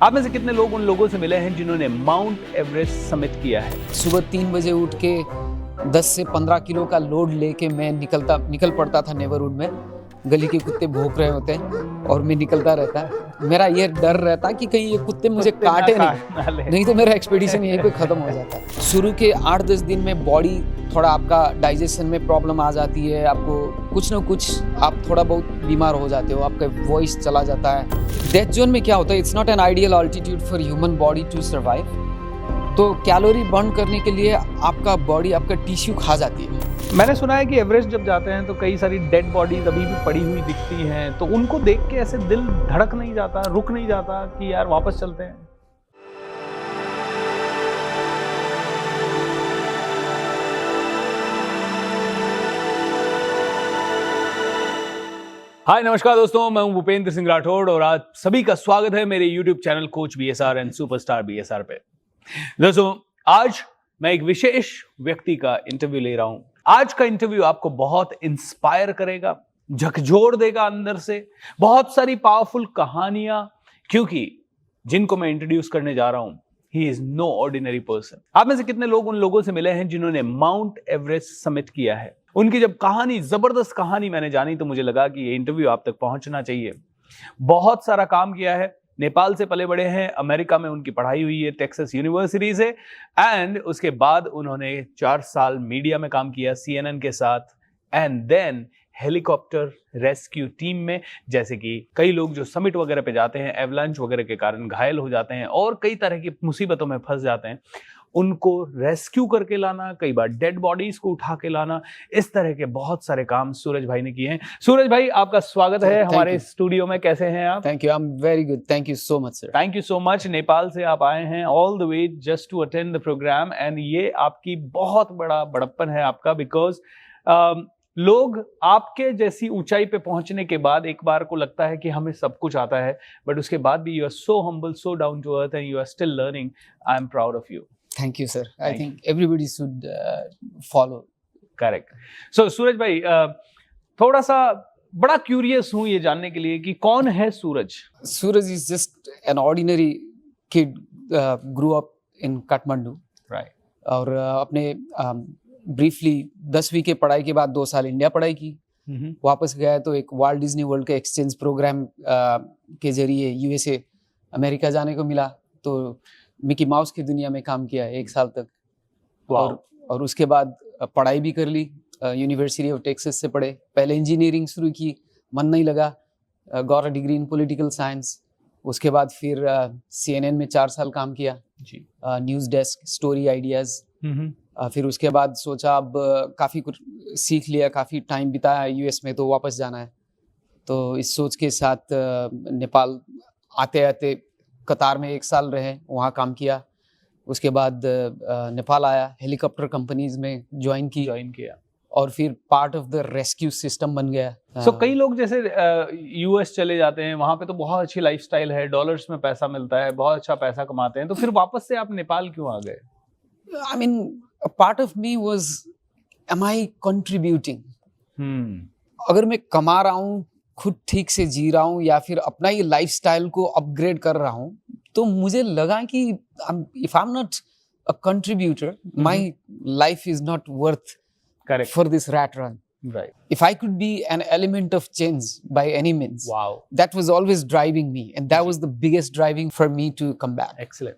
आप में से कितने लोग उन लोगों से मिले हैं जिन्होंने माउंट एवरेस्ट समिट किया है? सुबह 3 बजे उठ के 10 से 15 किलो का लोड लेके मैं निकल पड़ता था नेबरहुड में। गली के कुत्ते भौंक रहे होते हैं और मैं निकलता रहता। मेरा ये डर रहता कि कहीं ये कुत्ते मुझे काटे नहीं तो मेरा एक्सपीडिशन यहीं पे खत्म हो जाता। शुरू के 8-10 दिन में बॉडी थोड़ा आपका डाइजेशन में प्रॉब्लम आ जाती है, आपको कुछ ना कुछ आप थोड़ा बहुत बीमार हो जाते हो, आपका वॉइस चला जाता है। डेथ जोन में क्या होता है, it's not an ideal altitude for human body to survive. तो कैलोरी बर्न करने के लिए आपका बॉडी आपका टिश्यू खा जाती है। मैंने सुना है कि एवरेस्ट जब जाते हैं तो कई सारी डेड बॉडीज अभी भी पड़ी हुई दिखती हैं, तो उनको देख के ऐसे दिल धड़क नहीं जाता, रुक नहीं जाता कि यार वापस चलते हैं? हाय नमस्कार दोस्तों, मैं हूं भूपेंद्र सिंह राठौड़ और आज सभी का स्वागत है मेरे YouTube channel coach BSR and superstar BSR पे। दोस्तों आज मैं एक विशेष व्यक्ति का इंटरव्यू ले रहा हूं। आज का इंटरव्यू आपको बहुत इंस्पायर करेगा, झकझोर देगा अंदर से, बहुत सारी पावरफुल कहानियां, क्योंकि जिनको मैं इंट्रोड्यूस करने जा रहा हूं he is no ordinary person. आप में से कितने लोग उन लोगों से मिले हैं जिन्होंने माउंट एवरेस्ट समिट किया है? उनकी जब कहानी, जबरदस्त कहानी मैंने जानी तो मुझे लगा कि ये इंटरव्यू आप तक पहुंचना चाहिए। बहुत सारा काम किया है, नेपाल से पले बड़े हैं, अमेरिका में उनकी पढ़ाई हुई है, टेक्सास यूनिवर्सिटी से, एंड उसके बाद उन्होंने 4 साल मीडिया में काम किया CNN के साथ, and then helicopter rescue team में। जैसे कि कई लोग जो समिट वगैरह पे जाते हैं, एवलांच वगैरह के कारण घायल हो जाते हैं और कई तरह की मुसीबतों में फंस जाते हैं, उनको रेस्क्यू करके लाना, कई बार डेड बॉडीज को उठा के लाना, इस तरह के बहुत सारे काम सूरज भाई ने किए हैं। सूरज भाई, आपका स्वागत है हमारे स्टूडियो में। कैसे हैं आप? Thank you, I am very good, thank you so much sir. Thank you so much. Nepal से आप आए हैं all the way just to attend the programme, and ये आपकी बहुत बड़ा बड़प्पन है आपका, बिकॉज लोग आपके जैसी ऊंचाई पे पहुंचने के बाद एक बार को लगता है कि हमें सब कुछ आता है, बट उसके बाद भी you are so humble, so down to earth, and you are still learning. I am proud of you. Thank you, sir. I think everybody should follow. Correct. So, सूरज भाई, थोड़ा सा बड़ा क्यूरियस हूँ ये जानने के लिए कि कौन है सूरज? Suraj is just an ordinary kid, grew up in Kathmandu. Right. और अपने briefly 10वीं के पढ़ाई के बाद 2 साल इंडिया पढ़ाई की। वापस गया तो एक वर्ल्ड डिज्नी वर्ल्ड का एक्सचेंज प्रोग्राम के जरिए USA अमेरिका जाने को मिला, तो मिकी माउस की दुनिया में काम किया 1 साल तक। और उसके बाद पढ़ाई भी कर ली, यूनिवर्सिटी ऑफ टेक्सास से पढ़े। पहले इंजीनियरिंग शुरू की, मन नहीं लगा, got a degree in political science. उसके बाद फिर CNN में 4 साल काम किया जी, न्यूज़ डेस्क, स्टोरी आइडियाज। फिर उसके बाद सोचा अब काफ़ी कुछ सीख लिया, काफ़ी टाइम बिताया US में, तो वापस जाना है। तो इस सोच के साथ नेपाल आते आते कतार में 1 साल रहे, वहाँ काम किया। उसके बाद नेपाल आया, हेलीकॉप्टर कंपनीज में ज्वाइन किया और फिर part of the rescue system बन गया। So, कई लोग जैसे US चले जाते हैं, वहाँ पे तो बहुत अच्छी लाइफस्टाइल है, डॉलर्स में पैसा मिलता है, बहुत अच्छा पैसा कमाते हैं, तो फिर वापस से आप नेपाल क्यों आ गए? I mean, a part of me was, am I contributing? अगर मैं कमा रहा हूँ, खुद ठीक से जी रहा हूँ, या फिर अपना ही लाइफस्टाइल को अपग्रेड कर रहा हूँ, तो मुझे लगा कि if I'm not a contributor, my life is not worth for this rat run. Right. If I could be an element of change by any means, wow, that was always driving me, and that was the biggest driving for me to come back. Excellent.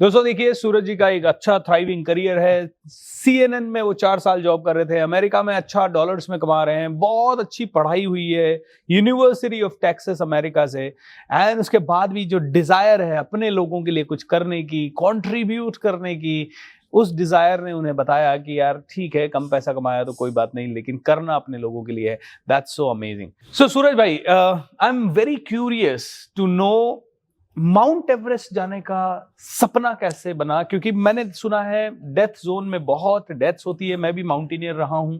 दोस्तों देखिए, सूरज जी का एक अच्छा thriving career है। CNN में वो 4 साल job कर रहे थे, अमेरिका में अच्छा डॉलर्स में कमा रहे हैं, बहुत अच्छी पढ़ाई हुई है यूनिवर्सिटी ऑफ टेक्सास अमेरिका से, एंड उसके बाद भी जो डिजायर है अपने लोगों के लिए कुछ करने की, कंट्रीब्यूट करने की, उस डिजायर ने उन्हें बताया कि यार ठीक है, कम पैसा कमाया तो कोई बात नहीं, लेकिन करना अपने लोगों के लिए है। That's so amazing. So Suraj भाई, I am very curious to know Mount Everest जाने का सपना कैसे बना, क्योंकि मैंने सुना है डेथ जोन में बहुत डेथ्स होती है। मैं भी माउंटेनियर रहा हूँ,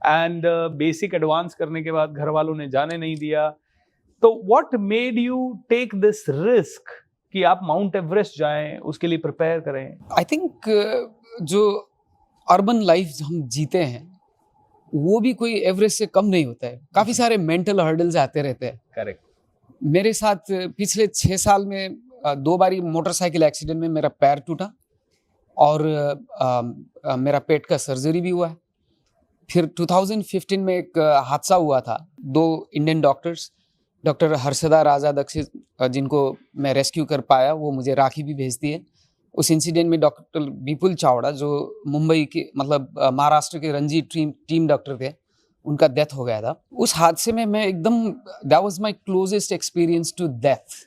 एंड बेसिक एडवांस करने के बाद घर वालों ने जाने नहीं दिया। तो what made you take this risk कि आप माउंट एवरेस्ट जाएं, उसके लिए प्रिपेयर करें? आई थिंक जो अर्बन लाइफ हम जीते हैं वो भी कोई एवरेस्ट से कम नहीं होता है। काफी सारे मेंटल हर्डल्स आते रहते हैं। करेक्ट। मेरे साथ पिछले 6 साल में 2 बारी मोटरसाइकिल एक्सीडेंट में मेरा पैर टूटा और मेरा पेट का सर्जरी भी हुआ है। फिर 2015 में एक हादसा हुआ था। 2 Indian doctors, doctor Harshada Rajadhyaksha, जिनको मैं रेस्क्यू कर पाया, वो मुझे राखी भी भेजती है। उस इंसिडेंट में डॉक्टर विपुल चावड़ा, जो मुंबई के मतलब महाराष्ट्र के रणजी टीम डॉक्टर थे, उनका डेथ हो गया था। उस हादसे में मैं एकदम, that was my closest experience to death.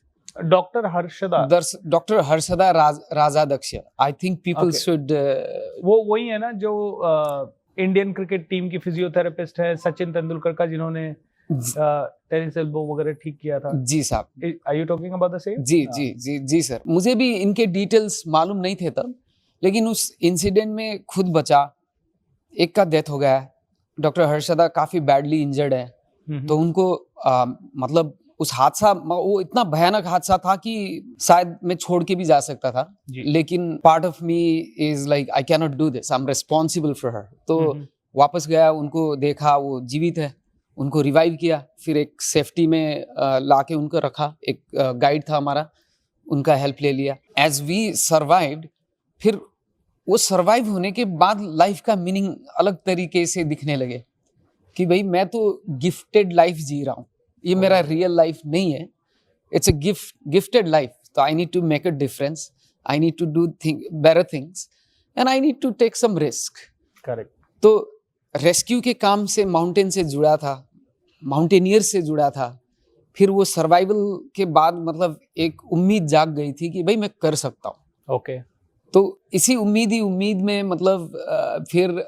Doctor Harshada, doctor Harshada Rajadhyaksha, I think people Okay. Should. वो वही है ना जो इंडियन क्रिकेट टीम की फिजियोथेरेपिस्ट है, सचिन तेंदुलकर का, जिन्होंने टेनिस एल्बो वगैरह ठीक किया था। जी साहब, are you talking about the same? जी सर। मुझे भी इनके डिटेल्स मालूम नहीं थे तब, लेकिन उस इंसिडेंट में खुद बचा, एक का डेथ हो गया है। डॉक्टर हर्षदा काफी बैडली इंजर्ड है, तो उनको मतलब उस हादसा, वो इतना भयानक हादसा था कि शायद मैं छोड़ के भी जा सकता था, लेकिन part of me is like I can not do this, I am responsible for her. तो वापस गया, उनको देखा वो जीवित है, उनको रिवाइव किया, फिर एक सेफ्टी में लाके उनको रखा। एक गाइड था हमारा, उनका हेल्प ले लिया। एज वी सर्वाइव्ड, फिर वो सर्वाइव होने के बाद लाइफ का मीनिंग अलग तरीके से दिखने लगे कि भाई मैं तो गिफ्टेड लाइफ जी रहा हूँ, ये मेरा रियल लाइफ नहीं है, इट्स अ गिफ्टेड लाइफ। तो I need to make a difference, I need to do better things and I need to take some risk. Correct. तो रेस्क्यू के काम से माउंटेन से जुड़ा था, माउंटेनियर से जुड़ा था। फिर वो सर्वाइवल के बाद मतलब एक उम्मीद जाग गई थी कि भाई मैं कर सकता हूँ। ओके। तो इसी उम्मीद में मतलब फिर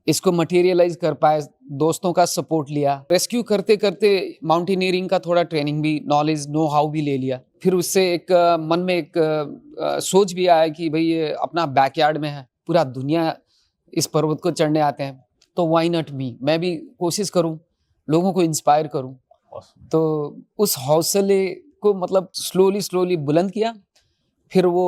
इसको मटेरियलाइज कर पाए, दोस्तों का सपोर्ट लिया। रेस्क्यू करते करते माउंटेनियरिंग का थोड़ा ट्रेनिंग भी, नॉलेज, नो हाउ भी ले लिया। फिर उससे एक मन में एक सोच भी आया कि भाई ये अपना बैकयार्ड में है, पूरा दुनिया इस पर्वत को चढ़ने आते हैं, तो व्हाई नॉट मी, मैं भी कोशिश करूं, लोगों को इंस्पायर करूं। तो उस हौसले को मतलब स्लोली बुलंद किया। फिर वो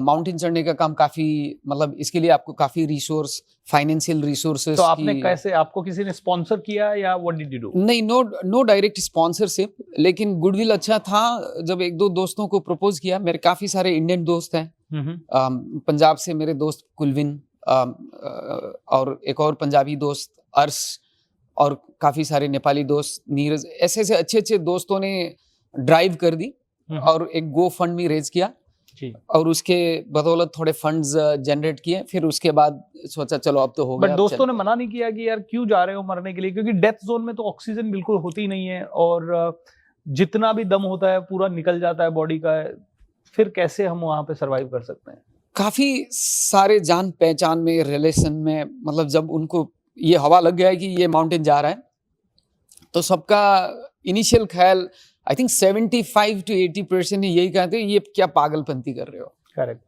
माउंटेन चढ़ने का काम काफी, मतलब इसके लिए आपको काफी रिसोर्स, फाइनेंशियल रिसोर्सेस। तो आपने कैसे, आपको किसी ने स्पॉन्सर किया या व्हाट डिड यू डू? नहीं, नो डायरेक्ट स्पॉन्सरशिप, लेकिन गुडविल अच्छा था। जब 1-2 दोस्तों को प्रपोज किया, मेरे काफी सारे इंडियन दोस्त हैं। पंजाब से मेरे दोस्त कुलविन, और एक और पंजाबी दोस्त अर्श, और काफी सारे नेपाली दोस्त नीरज, ऐसे अच्छे दोस्तों ने ड्राइव कर दी और एक गो फंड में रेज किया जी। और उसके बदौलत थोड़े फंड्स जनरेट किए। फिर उसके बाद सोचा चलो अब तो हो गया। बट दोस्तों ने मना नहीं किया कि यार क्यों जा रहे हो मरने के लिए? क्योंकि डेथ जोन में तो ऑक्सीजन बिल्कुल होती नहीं है, और जितना भी दम होता है पूरा निकल जाता है बॉडी का। फिर कैसे हम वहां पे सरवाइव कर सकते हैं? काफी सारे जान पहचान में, रिलेशन में, मतलब जब उनको ये हवा लग गया है कि ये माउंटेन जा रहा है, तो सबका इनिशियल ख्याल आई थिंक 75 to 80% यही कहते हैं, ये क्या पागलपंती कर रहे हो। करेक्ट।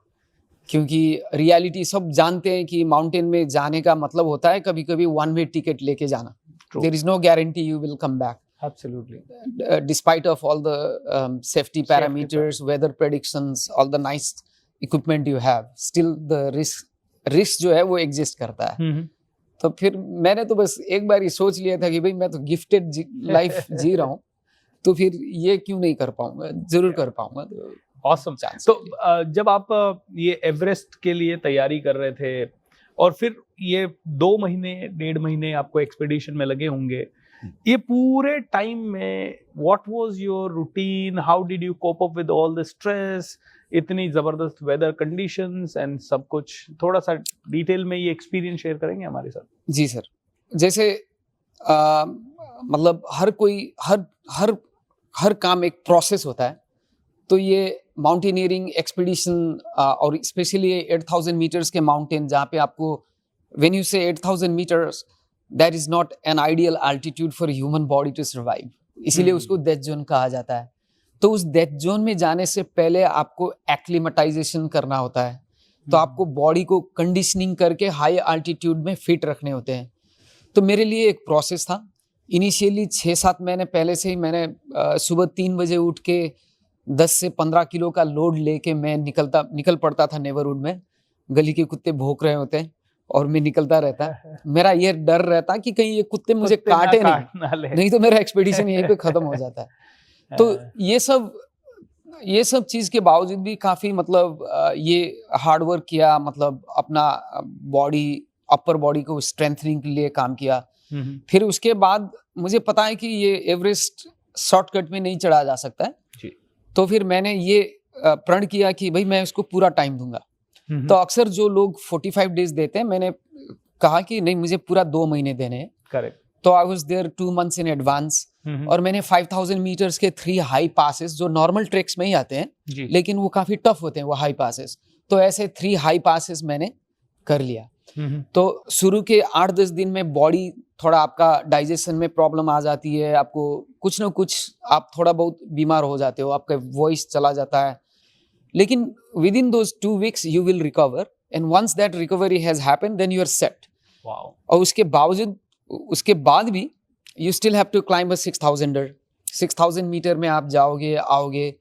क्योंकि रियलिटी सब जानते हैं कि माउंटेन में जाने का मतलब होता है कभी कभी 1 वे टिकट लेके जाना। There is no guarantee you will come back, absolutely, despite of all the safety parameters, weather predictions, all the nice equipment you have, still the risk जो है वो एग्जिस्ट करता है। तो फिर मैंने तो बस एक बार ही सोच लिया था कि भाई मैं तो गिफ्टेड लाइफ जी रहा हूँ, तो फिर ये क्यों नहीं कर पाऊंगा, जरूर कर पाऊंगा। तो ऑसम चांस। तो जब आप ये एवरेस्ट के लिए तैयारी कर रहे थे, और फिर ये 2 महीने 1.5 महीने आपको एक्सपीडिशन में लगे होंगे, ये पूरे टाइम में what was your routine? How did you cope up with all the stress, इतनी जबरदस्त वेदर कंडीशंस एंड सब कुछ? थोड़ा सा डिटेल में ये एक्सपीरियंस शेयर करेंगे हमारे साथ? जी सर। जैसे मतलब हर कोई हर काम एक प्रोसेस होता है, तो ये माउंटेनियरिंग एक्सपीडिशन और स्पेशली 8000 मीटर्स के माउंटेन, जहाँ पे आपको, when you say 8000 metres, that is not an ideal altitude for human body to survive, इसीलिए उसको डेथ जोन कहा जाता है। तो उस डेथ जोन में जाने से पहले आपको एक्लिमेटाइजेशन करना होता है, तो आपको बॉडी को कंडीशनिंग करके हाई एल्टीट्यूड में फिट रखने होते हैं। तो मेरे लिए एक प्रोसेस था। इनिशियली 6-7 महीने पहले से ही मैंने सुबह 3 बजे उठ के 10 से 15 किलो का लोड लेके मैं निकल पड़ता था नेबरहुड में। गली के कुत्ते भौंक रहे होते हैं और मैं निकलता रहता। मेरा ये डर रहता कि कहीं ये कुत्ते मुझे काटे नहीं तो मेरा एक्सपीडिशन यहीं पे खत्म हो जाता है। तो ये सब ये सब चीज के बावजूद भी काफी मतलब ये हार्ड वर्क किया, मतलब अपना बॉडी, अपर बॉडी को स्ट्रेंथनिंग के लिए काम किया। फिर उसके बाद मुझे पता है कि ये एवरेस्ट शॉर्टकट में नहीं चढ़ा जा सकता है जी। तो फिर मैंने ये प्रण किया कि भाई मैं इसको पूरा टाइम दूंगा। तो अक्सर जो लोग 45 डेज देते हैं, मैंने कहा कि नहीं, मुझे पूरा 2 महीने देने हैं। करेक्ट। तो I was there 2 months in advance और मैंने 5000 मीटर्स के 3 हाई पासेस, जो नॉर्मल ट्रैक्स में ही आते हैं जी। लेकिन वो काफी टफ होते हैं वो हाई पासेस, तो ऐसे 3 हाई पासेस मैंने कर लिया। तो शुरू के 8-10 दिन में बॉडी थोड़ा आपका डाइजेशन में प्रॉब्लम आ जाती है, आपको कुछ ना कुछ आप थोड़ा बहुत बीमार हो जाते हो, आपका वॉइस चला जाता है, लेकिन within those 2 weeks you will recover and once that recovery has happened then you are set. और उसके बाद भी you still have to climb 6000 metre में आप जाओगे आओगे,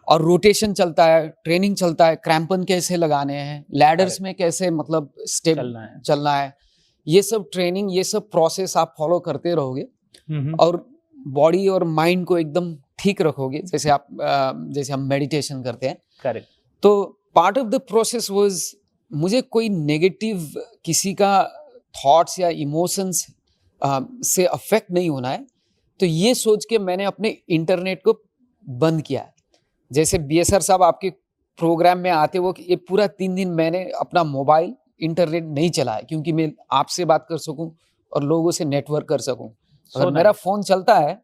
और रोटेशन चलता है, ट्रेनिंग चलता है, क्रैम्पन कैसे लगाने हैं, लैडर्स में कैसे मतलब स्टेप चलना है, ये सब ट्रेनिंग, ये सब प्रोसेस आप फॉलो करते रहोगे और बॉडी और माइंड को एकदम ठीक रखोगे, जैसे हम मेडिटेशन करते हैं। करेक्ट। तो part of the process was, मुझे कोई नेगेटिव किसी का थॉट्स या इमोशंस से अफेक्ट नहीं होना है, तो ये सोच के मैंने अपने इंटरनेट को बंद किया है। जैसे बीएसआर साहब आपके प्रोग्राम में आते वो, ये पूरा 3 दिन मैंने अपना मोबाइल इंटरनेट नहीं चलाया, क्योंकि मैं आपसे बात कर सकूं और लोगों से नेटवर्क कर सकूं। अगर मेरा फोन चलता है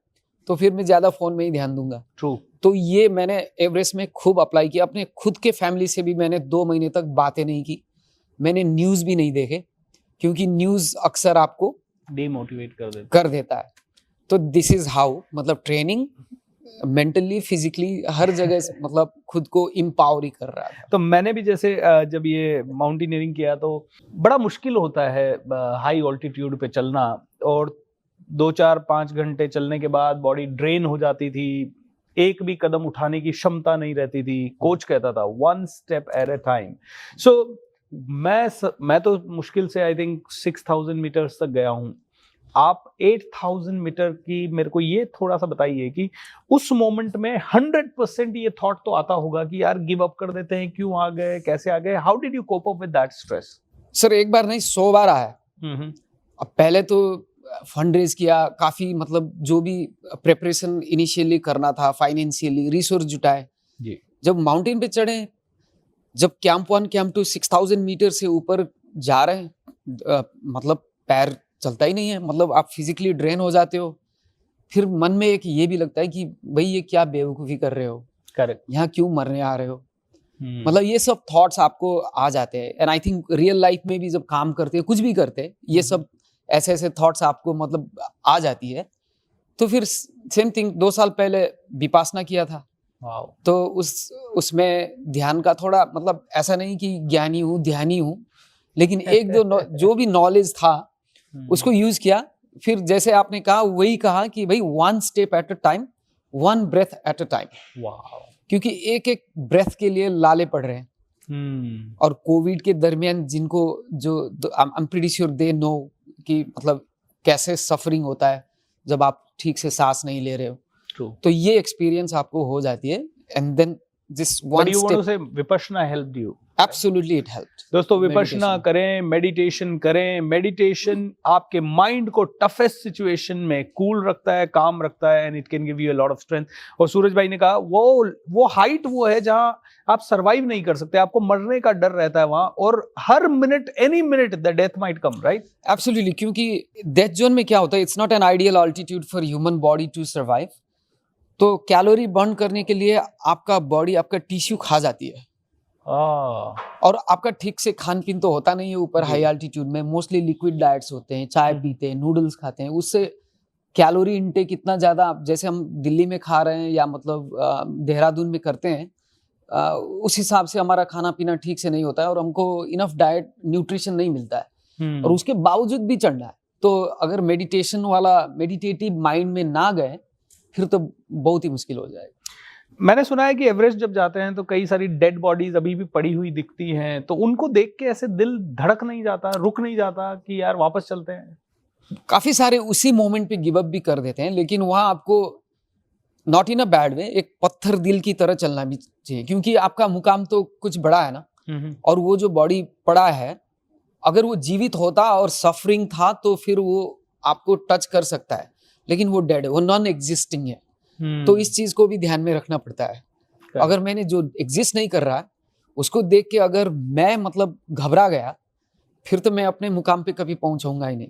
तो फिर मैं ज्यादा फोन में ही ध्यान दूंगा। ट्रू। तो ये मैंने एवरेस्ट में खूब अप्लाई किया। अपने खुद के फैमिली से भी मैंने 2 महीने तक बातें नहीं की, मैंने न्यूज भी नहीं देखे, क्योंकि न्यूज अक्सर आपको डिमोटिवेट कर देता है। तो दिस इज हाउ, मतलब ट्रेनिंग मेंटली फिजिकली हर जगह से मतलब खुद को एम्पावर ही कर रहा था। तो मैंने भी जैसे जब ये माउंटेनियरिंग किया तो बड़ा मुश्किल होता है हाई ऑल्टीट्यूड पे चलना, और 2-4-5 घंटे चलने के बाद बॉडी ड्रेन हो जाती थी, एक भी कदम उठाने की क्षमता नहीं रहती थी। कोच कहता था 1 step at a time। सो मैं तो मुश्किल से आई थिंक 6000 मीटर्स तक गया हूँ। आप 8000 मीटर की, मेरे को ये थोड़ा सा बताइए कि उस मोमेंट में 100% ये थॉट तो आता होगा कि यार गिव अप कर देते हैं, क्यों आ गए, कैसे आ गए, how did you cope up with that stress? Sir एक बार नहीं 100 बार आया। अब पहले तो फंड रेज किया काफी, मतलब जो भी प्रिपरेशन इनिशियली करना था, फाइनेंशियली रिसोर्स जुटाए जी। जब माउंटेन पे चढ़े, जब कैंप 1 कैंप 2 6000 मीटर से ऊपर जा रहे हैं, मतलब पैर चलता ही नहीं है, मतलब आप फिजिकली ड्रेन हो जाते हो। फिर मन में एक ये भी लगता है कि भाई ये क्या बेवकूफ़ी कर रहे हो, करेक्ट, यहाँ क्यों मरने आ रहे हो। मतलब ये सब थॉट्स आपको आ जाते हैं। And I think real life में भी जब काम करते हैं, कुछ भी करते हैं, ये सब ऐसे ऐसे थॉट्स आपको मतलब आ जाती है। तो फिर सेम थिंग 2 साल पहले विपासना किया था। तो उसमें ध्यान का थोड़ा, मतलब ऐसा नहीं कि ज्ञानी हूँ ध्यानी हूँ, लेकिन एक दो जो भी नॉलेज था उसको यूज किया। फिर जैसे आपने कहा वही कहा कि भाई 1 step at a time, 1 breath at a time। क्योंकि एक एक ब्रेथ के लिए लाले पड़ रहे हैं। और कोविड के दरमियान जिनको जो I am pretty sure they know कि मतलब कैसे सफरिंग होता है जब आप ठीक से सांस नहीं ले रहे हो। तो ये एक्सपीरियंस आपको हो जाती है। And then this one step Vipassana helped you. Absolutely it helped. दोस्तों विपश्यना करें, मेडिटेशन करें। मेडिटेशन आपके माइंड को टफेस्ट सिचुएशन में कूल रखता है, काम रखता है, and it can give you a lot of strength. और सूरज भाई ने कहा वो हाइट वो है जहां आप सरवाइव नहीं कर सकते, आपको मरने का डर रहता है वहां, और हर minute, any minute the death might come, right? Absolutely, क्योंकि डेथ जोन में क्या होता है, it's not an ideal altitude for human body to survive. तो कैलोरी बर्न करने के लिए आपका बॉडी, आपका टिश्यू खा जाती है। और आपका ठीक से खान पीन तो होता नहीं है ऊपर हाई एल्टीट्यूड में, मोस्टली लिक्विड डाइट्स होते हैं, चाय पीते हैं, नूडल्स खाते हैं। उससे कैलोरी इनटेक इतना ज्यादा, जैसे हम दिल्ली में खा रहे हैं या मतलब देहरादून में करते हैं, उस हिसाब से हमारा खाना पीना ठीक से नहीं होता है और हमको इनफ डाइट न्यूट्रिशन नहीं मिलता है, और उसके बावजूद भी चढ़ना है। तो अगर मेडिटेशन वाला मेडिटेटिव माइंड में ना गए फिर तो बहुत ही मुश्किल हो जाएगा। मैंने सुना है कि एवरेस्ट जब जाते हैं तो कई सारी डेड बॉडीज अभी भी पड़ी हुई दिखती हैं, तो उनको देख के ऐसे दिल धड़क नहीं जाता, रुक नहीं जाता कि यार वापस चलते हैं? काफी सारे उसी मोमेंट पे गिव अप भी कर देते हैं, लेकिन वहां आपको not in a bad way, एक पत्थर दिल की तरह चलना भी चाहिए, क्योंकि आपका मुकाम तो कुछ बड़ा है ना, और वो जो बॉडी पड़ा है, अगर वो जीवित होता और सफरिंग था तो फिर वो आपको टच कर सकता है, लेकिन वो डेड है, वो नॉन एग्जिस्टिंग है। तो इस चीज को भी ध्यान में रखना पड़ता है। अगर मैंने जो एग्जिस्ट नहीं कर रहा उसको देख के अगर मैं मतलब घबरा गया, फिर तो मैं अपने मुकाम पे कभी पहुंचूंगा ही नहीं।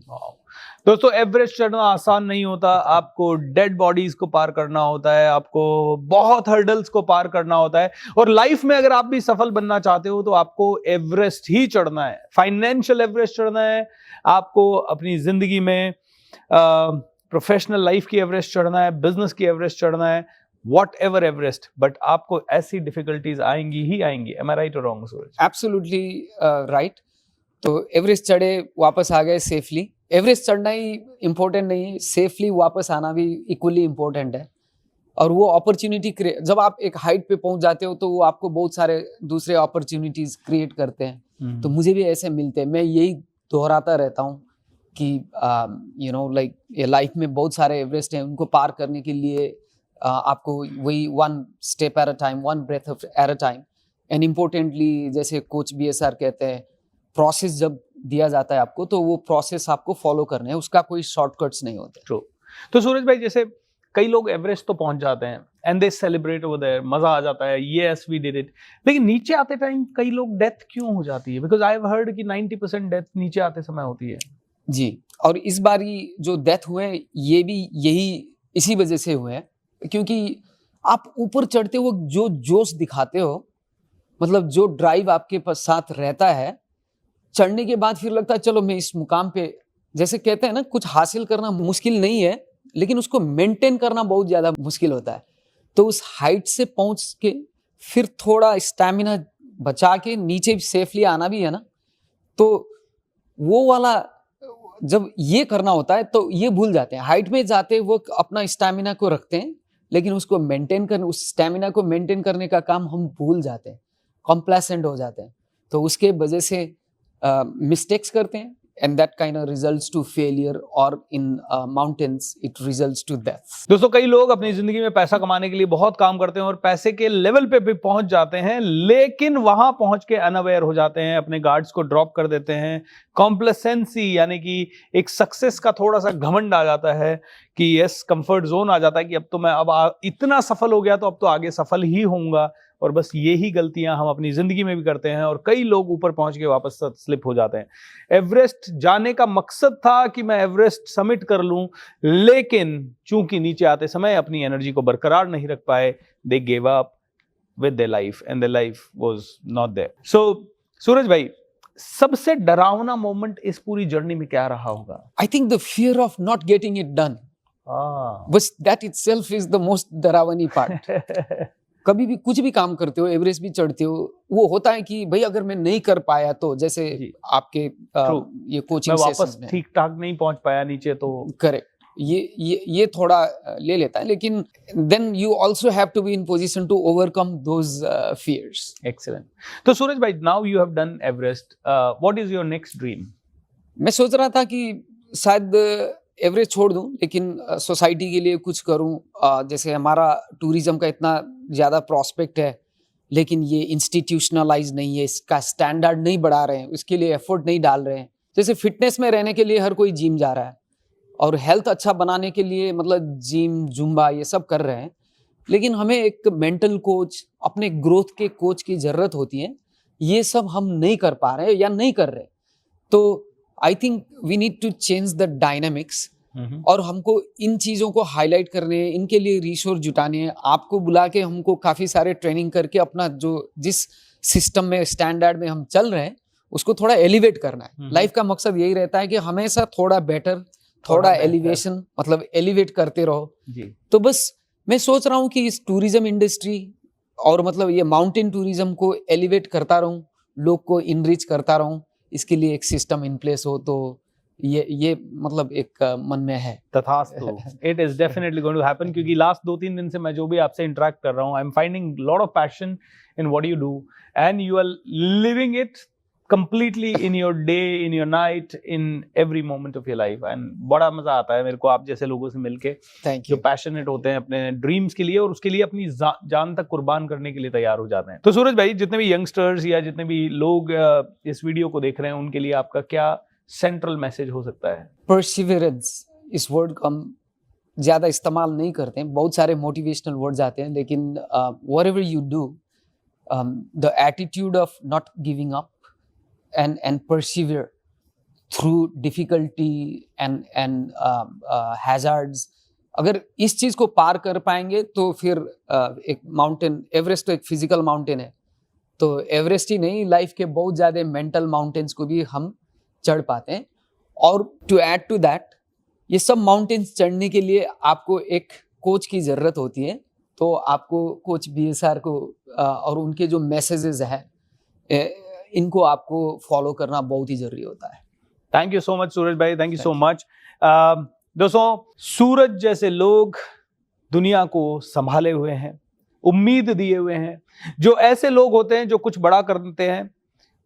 दोस्तों, एवरेस्ट चढ़ना आसान नहीं होता। आपको डेड बॉडीज को पार करना होता है, आपको बहुत हर्डल्स को पार करना होता है, और लाइफ में अगर आप भी सफल बनना चाहते हो तो आपको एवरेस्ट ही चढ़ना है। फाइनेंशियल एवरेस्ट चढ़ना है, आपको अपनी जिंदगी में प्रोफेशनल लाइफ की एवरेस्ट चढ़ना है, बिजनेस की एवरेस्ट चढ़ना है, वॉट एवर एवरेस्ट, बट आपको ऐसी डिफिकल्टीज आएंगी ही आएंगी। एम आई राइट और रॉन्ग सूरज? Absolutely right. तो एवरेस्ट चढ़े, वापस आ गए सेफली। एवरेस्ट चढ़ना ही इम्पोर्टेंट नहीं है, सेफली वापस आना भी इक्वली इम्पोर्टेंट है। और वो अपॉर्चुनिटी जब आप एक हाइट पे पहुंच जाते हो तो वो आपको बहुत सारे दूसरे अपॉर्चुनिटीज क्रिएट करते हैं। तो मुझे भी ऐसे मिलते हैं। मैं यही दोहराता रहता हूँ कि यू नो लाइक ये लाइफ में बहुत सारे एवरेस्ट हैं, उनको पार करने के लिए आपको वही one step at a time, one breath at a time, and importantly जैसे कोच BSR कहते हैं, प्रोसेस जब दिया जाता है आपको तो वो प्रोसेस आपको फॉलो करना है, उसका कोई शॉर्टकट्स नहीं होते। ट्रू। तो सूरज भाई, जैसे कई लोग एवरेस्ट तो पहुंच जाते हैं and they celebrate over there, मजा आ जाता है, यस वी डिड इट, लेकिन नीचे आते टाइम कई लोग डेथ क्यों हो जाती है? बिकॉज आई हैव हर्ड कि 90% डेथ नीचे आते समय होती है। जी, और इस बार जो डेथ हुए ये भी इसी वजह से हुए हैं, क्योंकि आप ऊपर चढ़ते हो जो जोश दिखाते हो, मतलब जो ड्राइव आपके पास साथ रहता है, चढ़ने के बाद फिर लगता है चलो मैं इस मुकाम पे, जैसे कहते हैं ना, कुछ हासिल करना मुश्किल नहीं है लेकिन उसको मेंटेन करना बहुत ज्यादा मुश्किल होता है। तो उस हाइट से पहुंच के फिर थोड़ा स्टैमिना बचा के नीचे सेफली आना भी है ना, तो वो वाला जब ये करना होता है तो ये भूल जाते हैं। हाइट में जाते वो अपना स्टैमिना को रखते हैं, लेकिन उसको मेंटेन करने, उस स्टैमिना को मेंटेन करने का काम हम भूल जाते हैं, कॉम्प्लेसेंट हो जाते हैं। तो उसके वजह से मिस्टेक्स करते हैं, and that kind of results to failure, or in mountains it results to death. दोस्तों, कई लोग अपनी जिंदगी में पैसा कमाने के लिए बहुत काम करते हैं और पैसे के लेवल पे भी पहुंच जाते हैं, लेकिन वहां पहुंच के अनअवेयर हो जाते हैं, अपने गार्ड्स को ड्रॉप कर देते हैं। कॉम्प्लेसेंसी यानी कि एक सक्सेस का थोड़ा सा घमंड आ जाता है कि यस, कंफर्ट जोन आ जाता है कि अब तो मैं इतना सफल हो गया तो अब तो आगे सफल ही होऊंगा, और बस यही गलतियां हम अपनी जिंदगी में भी करते हैं और कई लोग ऊपर पहुंच के वापस स्लिप हो जाते हैं। एवरेस्ट जाने का मकसद था कि मैं एवरेस्ट समिट कर लूं, लेकिन चूंकि नीचे आते समय अपनी एनर्जी को बरकरार नहीं रख पाए, they give up with their life and their life was not there. So Suraj भाई, सबसे डरावना मोमेंट इस पूरी जर्नी में क्या रहा होगा? I think the fear of not getting it done, बस that itself is the most डरावनी part. कभी भी कुछ भी काम करते हो, एवरेस्ट भी चढ़ते हो, वो होता है कि भाई अगर मैं नहीं कर पाया तो, जैसे आपके ये कोचिंग सेशंस में ठीक ठाक नहीं पहुंच पाया नीचे तो करेक्ट, ये थोड़ा ले लेता है, लेकिन then you also have to be in position to overcome those fears. Excellent. तो सूरज भाई, now you have done Everest, what is your next dream? मैं सोच रहा था कि शायद एवरेस्ट छोड़ दूं, लेकिन सोसाइटी के लिए कुछ करूं। जैसे हमारा टूरिज्म का इतना ज़्यादा प्रॉस्पेक्ट है, लेकिन ये इंस्टीट्यूशनलाइज नहीं है, इसका स्टैंडर्ड नहीं बढ़ा रहे हैं, उसके लिए एफर्ट नहीं डाल रहे हैं। जैसे फिटनेस में रहने के लिए हर कोई जिम जा रहा है, और हेल्थ अच्छा बनाने के लिए मतलब जिम, जुम्बा ये सब कर रहे हैं, लेकिन हमें एक मेंटल कोच, अपने ग्रोथ के कोच की ज़रूरत होती है। ये सब हम नहीं कर पा रहे या नहीं कर रहे। तो I think we need to change the dynamics, और हमको इन चीज़ों को हाईलाइट करने हैं, इनके लिए रिसोर्स जुटाने हैं। आपको बुला के हमको काफ़ी सारे ट्रेनिंग करके अपना जो जिस सिस्टम में, स्टैंडर्ड में हम चल रहे हैं, उसको थोड़ा एलिवेट करना है। लाइफ का मकसद यही रहता है कि हमेशा थोड़ा बेटर, थोड़ा एलिवेशन, मतलब एलिवेट करते रहो जी। तो बस मैं सोच रहा हूँ कि इस टूरिज्म इंडस्ट्री और मतलब ये माउंटेन टूरिज्म को एलिवेट करता रहूँ, लोग को इनरिच करता रहूँ, इसके लिए एक सिस्टम इन प्लेस हो। तो ये मतलब एक मन में है। तथास्तु, it is definitely going to happen, क्योंकि लास्ट 2-3 दिन से मैं जो भी आपसे इंटरेक्ट कर रहा हूँ, I am finding lot of passion in what you do, and you are living it completely in your day, in your night, in every moment of your life. And बड़ा मजा आता है मेरे को आप जैसे लोगों से मिलके, थैंक जो यू। पैशनेट होते हैं अपने ड्रीम्स के लिए और उसके लिए अपनी जान तक कुर्बान करने के लिए तैयार हो जाते हैं। तो सूरज भाई, जितने भी यंगस्टर्स या जितने भी लोग इस वीडियो को देख रहे हैं, उनके लिए आपका क्या सेंट्रल मैसेज हो सकता है? परसिवरेंस, इस वर्ड को हम ज़्यादा इस्तेमाल नहीं करते हैं, बहुत सारे मोटिवेशनल वर्ड्स आते हैं, लेकिन whatever you do, the attitude of not giving up and persevere through difficulty and hazards, अगर इस चीज़ को पार कर पाएंगे तो फिर एक माउंटेन, एवरेस्ट तो एक फिजिकल माउंटेन है, तो एवरेस्ट ही नहीं, लाइफ के बहुत ज़्यादा मेंटल माउंटेन्स को भी हम चढ़ पाते हैं। और टू ऐड टू दैट, ये सब माउंटेन्स चढ़ने के लिए आपको एक कोच की ज़रूरत होती है, तो आपको कोच BSR को और उनके जो मैसेजेस हैं इनको आपको फॉलो करना बहुत ही जरूरी होता है। थैंक यू सो मच सूरज भाई, thank you so Thank much. दोस्तों, सूरज जैसे लोग दुनिया को संभाले हुए हैं, उम्मीद दिए हुए हैं। जो ऐसे लोग होते हैं जो कुछ बड़ा करते हैं,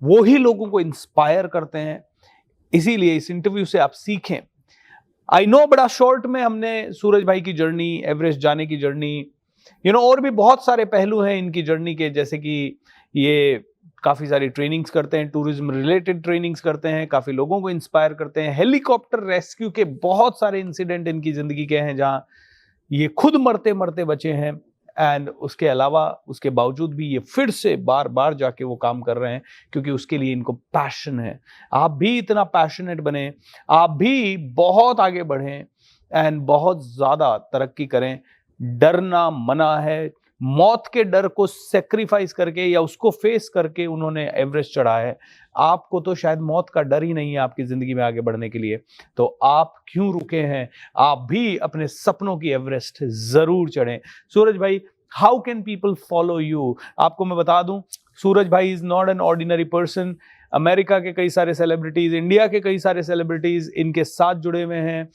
वो ही लोगों को इंस्पायर करते हैं। इसीलिए इस इंटरव्यू से आप सीखें। आई नो बड़ा शॉर्ट में हमने सूरज भाई की जर्नी, एवरेस्ट जाने की जर्नी, और भी बहुत सारे पहलू हैं इनकी जर्नी के, जैसे कि ये काफ़ी सारी ट्रेनिंग्स करते हैं, टूरिज्म रिलेटेड ट्रेनिंग्स करते हैं, काफ़ी लोगों को इंस्पायर करते हैं। हेलीकॉप्टर रेस्क्यू के बहुत सारे इंसिडेंट इनकी ज़िंदगी के हैं जहां ये खुद मरते मरते बचे हैं, एंड उसके अलावा, उसके बावजूद भी ये फिर से बार बार जाके वो काम कर रहे हैं क्योंकि उसके लिए इनको पैशन है। आप भी इतना पैशनेट बने, आप भी बहुत आगे बढ़ें एंड बहुत ज़्यादा तरक्की करें। डरना मना है, मौत के डर को सेक्रीफाइस करके या उसको फेस करके उन्होंने एवरेस्ट चढ़ा है। आपको तो शायद मौत का डर ही नहीं है आपकी जिंदगी में आगे बढ़ने के लिए, तो आप क्यों रुके हैं? आप भी अपने सपनों की एवरेस्ट जरूर चढ़ें। सूरज भाई, how can people follow you? आपको मैं बता दूं, सूरज भाई is not an ordinary person. America के कई सारे सेलिब्रिटीज, इंडिया के कई सारे सेलिब्रिटीज इनके साथ जुड़े हुए हैं।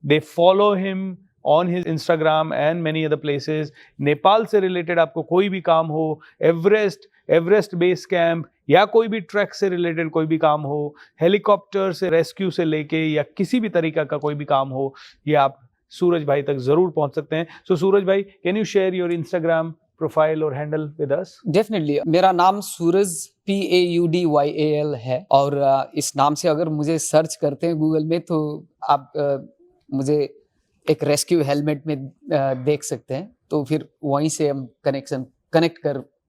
They follow him on his Instagram and many other places. Nepal से रिलेटेड आपको कोई भी काम हो, एवरेस्ट बेस कैंप या कोई भी ट्रैक से रिलेटेड कोई भी काम हो, हेलीकॉप्टर से रेस्क्यू से लेके या किसी भी तरीका का कोई भी काम हो, ये आप सूरज भाई तक जरूर पहुंच सकते हैं। सो सूरज भाई, can you share your Instagram profile और हैंडल विद अस? डेफिनेटली, मेरा नाम सूरज PAUDYAL है, और इस नाम से अगर मुझे सर्च करते हैं गूगल में तो आप मुझे एक रेस्क्यू हेलमेट में देख सकते हैं, तो फिर वहीं से हम कनेक्ट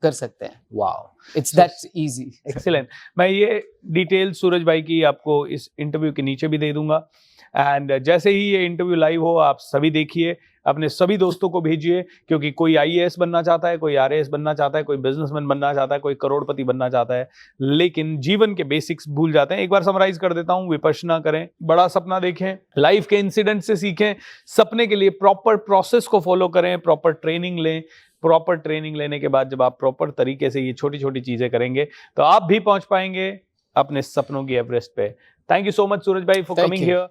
कर सकते हैं। Wow, it's that easy. Excellent. मैं ये डिटेल सूरज भाई की आपको इस इंटरव्यू के नीचे भी दे दूंगा, एंड जैसे ही ये इंटरव्यू लाइव हो आप सभी देखिए, अपने सभी दोस्तों को भेजिए, क्योंकि कोई IAS बनना चाहता है, कोई RAS बनना चाहता है, कोई बिजनेसमैन बनना चाहता है, कोई करोड़पति बनना चाहता है, लेकिन जीवन के बेसिक्स भूल जाते हैं। एक बार समराइज कर देता हूं, विपश्यना करें, बड़ा सपना देखें, लाइफ के इंसिडेंट से सीखें, सपने के लिए प्रॉपर प्रोसेस को फॉलो करें, प्रॉपर ट्रेनिंग लें। प्रॉपर ट्रेनिंग लेने के बाद जब आप प्रॉपर तरीके से ये छोटी छोटी चीजें करेंगे तो आप भी पहुंच पाएंगे अपने सपनों की एवरेस्ट पे। थैंक यू सो मच सूरज भाई फॉर कमिंग हियर।